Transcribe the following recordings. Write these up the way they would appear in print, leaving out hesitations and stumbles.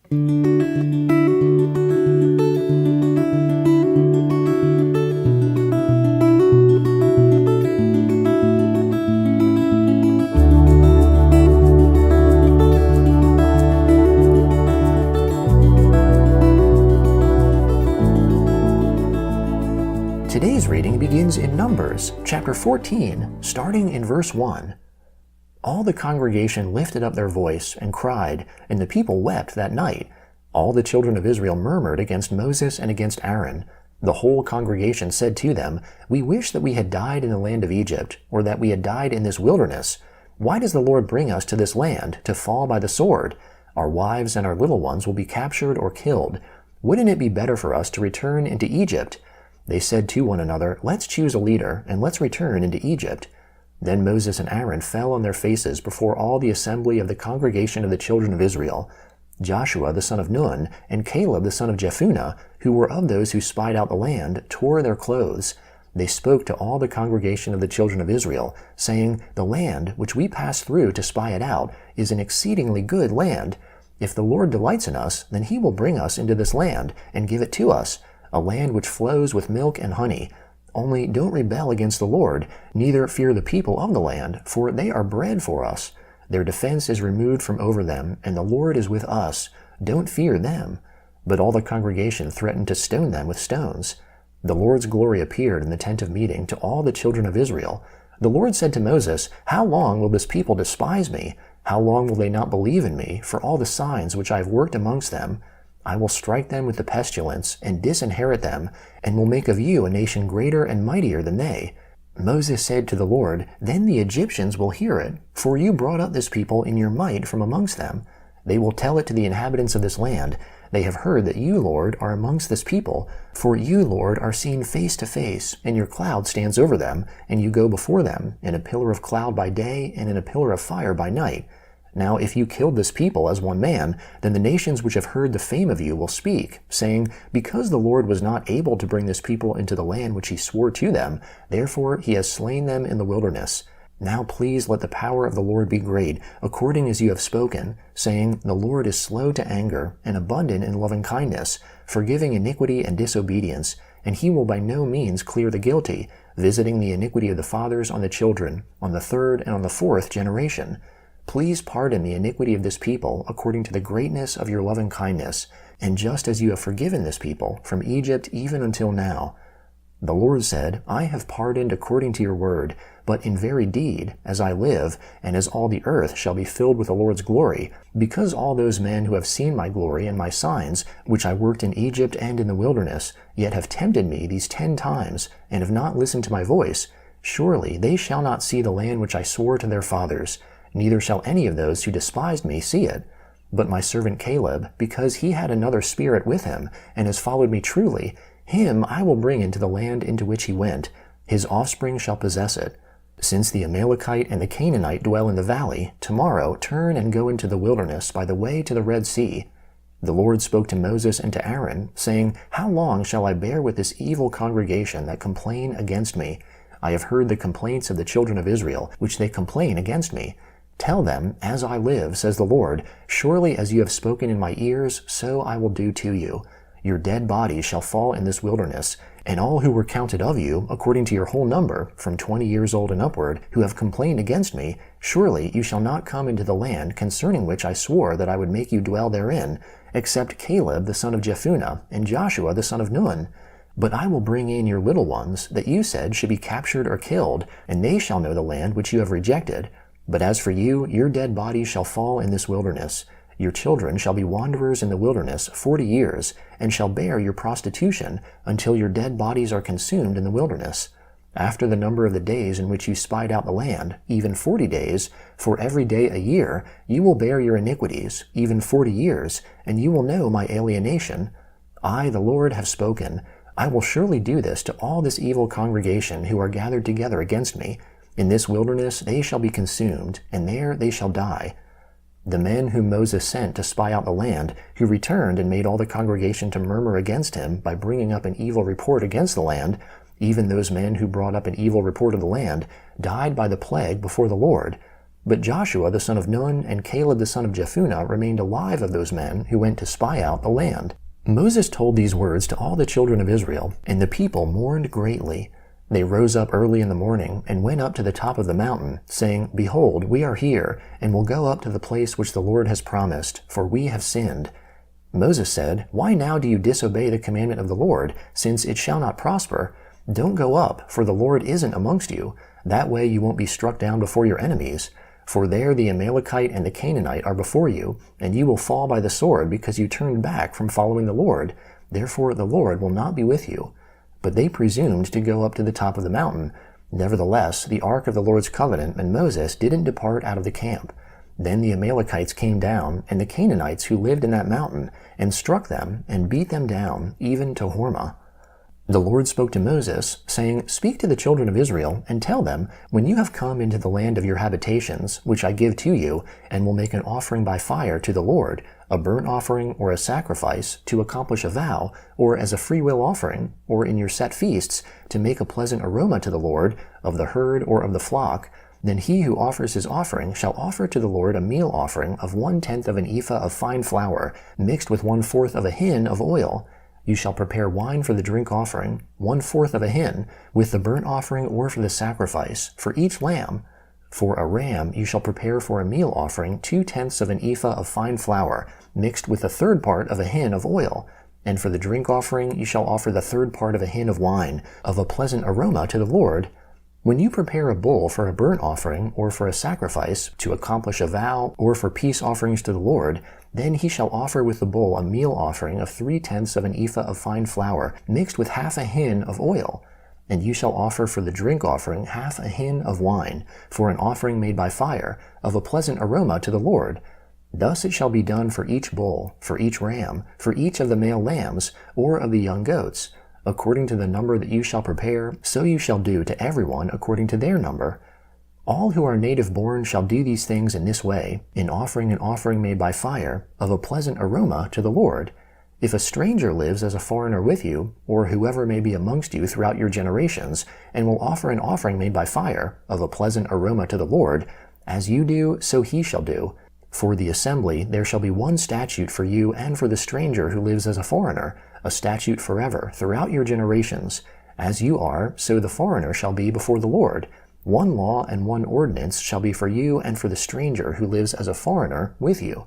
Today's reading begins in Numbers, chapter 14, starting in verse 1. All the congregation lifted up their voice and cried, and the people wept that night. All the children of Israel murmured against Moses and against Aaron. The whole congregation said to them, "We wish that we had died in the land of Egypt, or that we had died in this wilderness. Why does the Lord bring us to this land, to fall by the sword? Our wives and our little ones will be captured or killed. Wouldn't it be better for us to return into Egypt?" They said to one another, "Let's choose a leader, and let's return into Egypt." Then Moses and Aaron fell on their faces before all the assembly of the congregation of the children of Israel. Joshua the son of Nun and Caleb the son of Jephunneh, who were of those who spied out the land, tore their clothes. They spoke to all the congregation of the children of Israel, saying, "The land which we passed through to spy it out is an exceedingly good land. If the Lord delights in us, then he will bring us into this land and give it to us, a land which flows with milk and honey. Only don't rebel against the Lord, neither fear the people of the land, for they are bread for us. Their defense is removed from over them, and the Lord is with us. Don't fear them." But all the congregation threatened to stone them with stones. The Lord's glory appeared in the tent of meeting to all the children of Israel. The Lord said to Moses, "How long will this people despise me? How long will they not believe in me for all the signs which I have worked amongst them? I will strike them with the pestilence and disinherit them, and will make of you a nation greater and mightier than they." Moses said to the Lord, "Then the Egyptians will hear it, for you brought up this people in your might from amongst them. They will tell it to the inhabitants of this land. They have heard that you, Lord, are amongst this people, for you, Lord, are seen face to face, and your cloud stands over them, and you go before them, in a pillar of cloud by day and in a pillar of fire by night. Now if you killed this people as one man, then the nations which have heard the fame of you will speak, saying, 'Because the Lord was not able to bring this people into the land which he swore to them, therefore he has slain them in the wilderness.' Now please let the power of the Lord be great, according as you have spoken, saying, 'The Lord is slow to anger and abundant in loving kindness, forgiving iniquity and disobedience, and he will by no means clear the guilty, visiting the iniquity of the fathers on the children, on the third and on the fourth generation. Please pardon the iniquity of this people according to the greatness of your loving kindness, and just as you have forgiven this people from Egypt even until now.' The Lord said, 'I have pardoned according to your word, but in very deed, as I live, and as all the earth shall be filled with the Lord's glory, because all those men who have seen my glory and my signs, which I worked in Egypt and in the wilderness, yet have tempted me these 10 times, and have not listened to my voice, surely they shall not see the land which I swore to their fathers, neither shall any of those who despised me see it. But my servant Caleb, because he had another spirit with him, and has followed me truly, him I will bring into the land into which he went. His offspring shall possess it. Since the Amalekite and the Canaanite dwell in the valley, tomorrow turn and go into the wilderness by the way to the Red Sea." The Lord spoke to Moses and to Aaron, saying, "How long shall I bear with this evil congregation that complain against me? I have heard the complaints of the children of Israel, which they complain against me. Tell them, as I live, says the Lord, surely as you have spoken in my ears, so I will do to you. Your dead bodies shall fall in this wilderness, and all who were counted of you, according to your whole number, from 20 years old and upward, who have complained against me, surely you shall not come into the land concerning which I swore that I would make you dwell therein, except Caleb the son of Jephunneh and Joshua the son of Nun. But I will bring in your little ones that you said should be captured or killed, and they shall know the land which you have rejected. But as for you, your dead bodies shall fall in this wilderness. Your children shall be wanderers in the wilderness 40 years, and shall bear your prostitution until your dead bodies are consumed in the wilderness. After the number of the days in which you spied out the land, even 40 days, for every day a year, you will bear your iniquities, even 40 years, and you will know my alienation. I, the Lord, have spoken. I will surely do this to all this evil congregation who are gathered together against me. In this wilderness they shall be consumed, and there they shall die." The men whom Moses sent to spy out the land, who returned and made all the congregation to murmur against him by bringing up an evil report against the land, even those men who brought up an evil report of the land, died by the plague before the Lord. But Joshua the son of Nun and Caleb the son of Jephunneh remained alive of those men who went to spy out the land. Moses told these words to all the children of Israel, and the people mourned greatly. They rose up early in the morning and went up to the top of the mountain, saying, Behold, we are here, and will go up to the place which the Lord has promised, for we have sinned. Moses said, Why now do you disobey the commandment of the Lord, since it shall not prosper? Don't go up, for the Lord isn't amongst you. That way you won't be struck down before your enemies. For there the Amalekite and the Canaanite are before you, and you will fall by the sword, because you turned back from following the Lord. Therefore the Lord will not be with you. But they presumed to go up to the top of the mountain. Nevertheless, the ark of the Lord's covenant and Moses didn't depart out of the camp. Then the Amalekites came down, and the Canaanites who lived in that mountain, and struck them, and beat them down, even to Hormah. The Lord spoke to Moses, saying, Speak to the children of Israel, and tell them, When you have come into the land of your habitations, which I give to you, and will make an offering by fire to the Lord, a burnt offering or a sacrifice, to accomplish a vow, or as a freewill offering, or in your set feasts, to make a pleasant aroma to the Lord, of the herd or of the flock, then he who offers his offering shall offer to the Lord a meal offering of 1/10 of an ephah of fine flour, mixed with 1/4 of a hin of oil. You shall prepare wine for the drink offering, 1/4 of a hin, with the burnt offering or for the sacrifice, for each lamb. For a ram you shall prepare for a meal offering 2/10 of an ephah of fine flour, mixed with a 1/3 part of a hin of oil. And for the drink offering you shall offer the 1/3 part of a hin of wine, of a pleasant aroma to the Lord. When you prepare a bull for a burnt offering, or for a sacrifice, to accomplish a vow, or for peace offerings to the Lord, then he shall offer with the bull a meal offering of 3/10 of an ephah of fine flour, mixed with half a hin of oil. And you shall offer for the drink offering half a hin of wine, for an offering made by fire, of a pleasant aroma to the Lord. Thus it shall be done for each bull, for each ram, for each of the male lambs, or of the young goats. According to the number that you shall prepare, so you shall do to everyone according to their number. All who are native born shall do these things in this way, in offering an offering made by fire, of a pleasant aroma to the Lord. If a stranger lives as a foreigner with you, or whoever may be amongst you throughout your generations, and will offer an offering made by fire, of a pleasant aroma to the Lord, as you do, so he shall do. For the assembly there shall be one statute for you and for the stranger who lives as a foreigner, a statute forever, throughout your generations. As you are, so the foreigner shall be before the Lord. One law and one ordinance shall be for you and for the stranger who lives as a foreigner with you.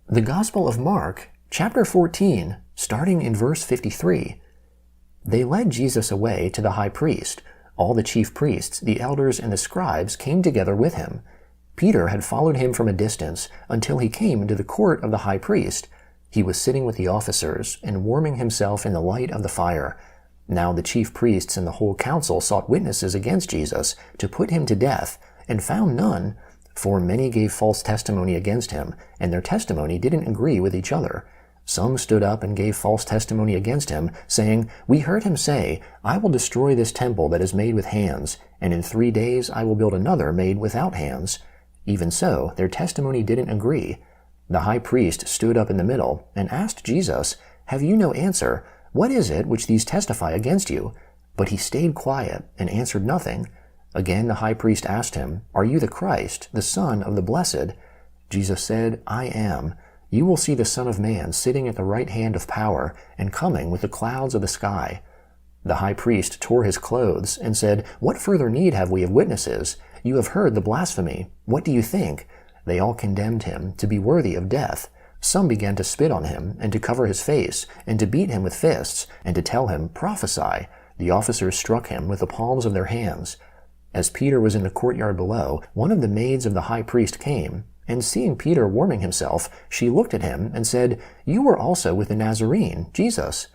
The Gospel of Mark, chapter 14, starting in verse 53. They led Jesus away to the high priest. All the chief priests, the elders, and the scribes came together with him. Peter had followed him from a distance until he came into the court of the high priest. He was sitting with the officers and warming himself in the light of the fire. Now the chief priests and the whole council sought witnesses against Jesus to put him to death, and found none, for many gave false testimony against him, and their testimony didn't agree with each other. Some stood up and gave false testimony against him, saying, We heard him say, I will destroy this temple that is made with hands, and in 3 days I will build another made without hands. Even so, their testimony didn't agree. The high priest stood up in the middle and asked Jesus, Have you no answer? What is it which these testify against you? But he stayed quiet and answered nothing. Again the high priest asked him, Are you the Christ, the Son of the Blessed? Jesus said, I am. You will see the Son of Man sitting at the right hand of power and coming with the clouds of the sky. The high priest tore his clothes and said, What further need have we of witnesses? You have heard the blasphemy. What do you think? They all condemned him to be worthy of death. Some began to spit on him, and to cover his face, and to beat him with fists, and to tell him, Prophesy. The officers struck him with the palms of their hands. As Peter was in the courtyard below, one of the maids of the high priest came, and seeing Peter warming himself, she looked at him and said, You were also with the Nazarene, Jesus.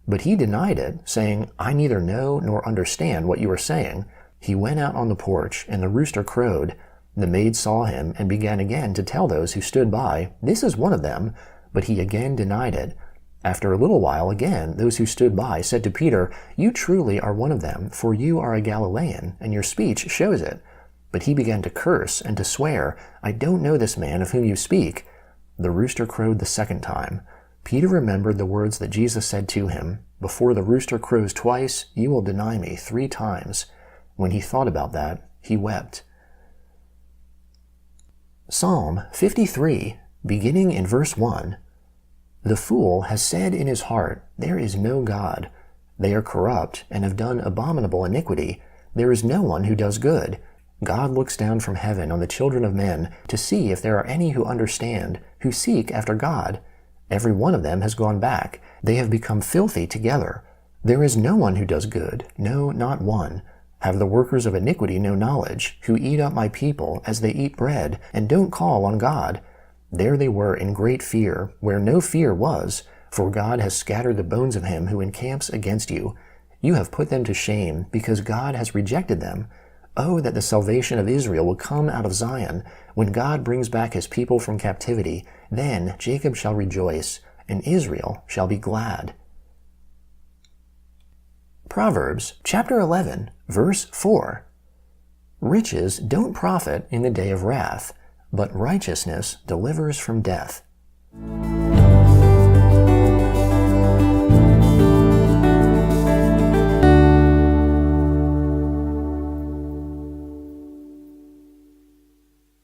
But he denied it, saying, I neither know nor understand what you are saying. He went out on the porch, and the rooster crowed. The maid saw him and began again to tell those who stood by, This is one of them. But he again denied it. After a little while again, those who stood by said to Peter, You truly are one of them, for you are a Galilean, and your speech shows it. But he began to curse and to swear, I don't know this man of whom you speak. The rooster crowed the second time. Peter remembered the words that Jesus said to him, Before the rooster crows twice, you will deny me 3 times. When he thought about that, he wept. Psalm 53, beginning in verse 1. The fool has said in his heart, "There is no God." They are corrupt and have done abominable iniquity. There is no one who does good. God looks down from heaven on the children of men to see if there are any who understand, who seek after God. Every one of them has gone back. They have become filthy together. There is no one who does good, no, not one. Have the workers of iniquity no knowledge, who eat up my people as they eat bread, and don't call on God? There they were in great fear, where no fear was, for God has scattered the bones of him who encamps against you. You have put them to shame, because God has rejected them. Oh, that the salvation of Israel will come out of Zion. When God brings back his people from captivity, then Jacob shall rejoice, and Israel shall be glad. Proverbs chapter 11, verse 4. Riches don't profit in the day of wrath, but righteousness delivers from death.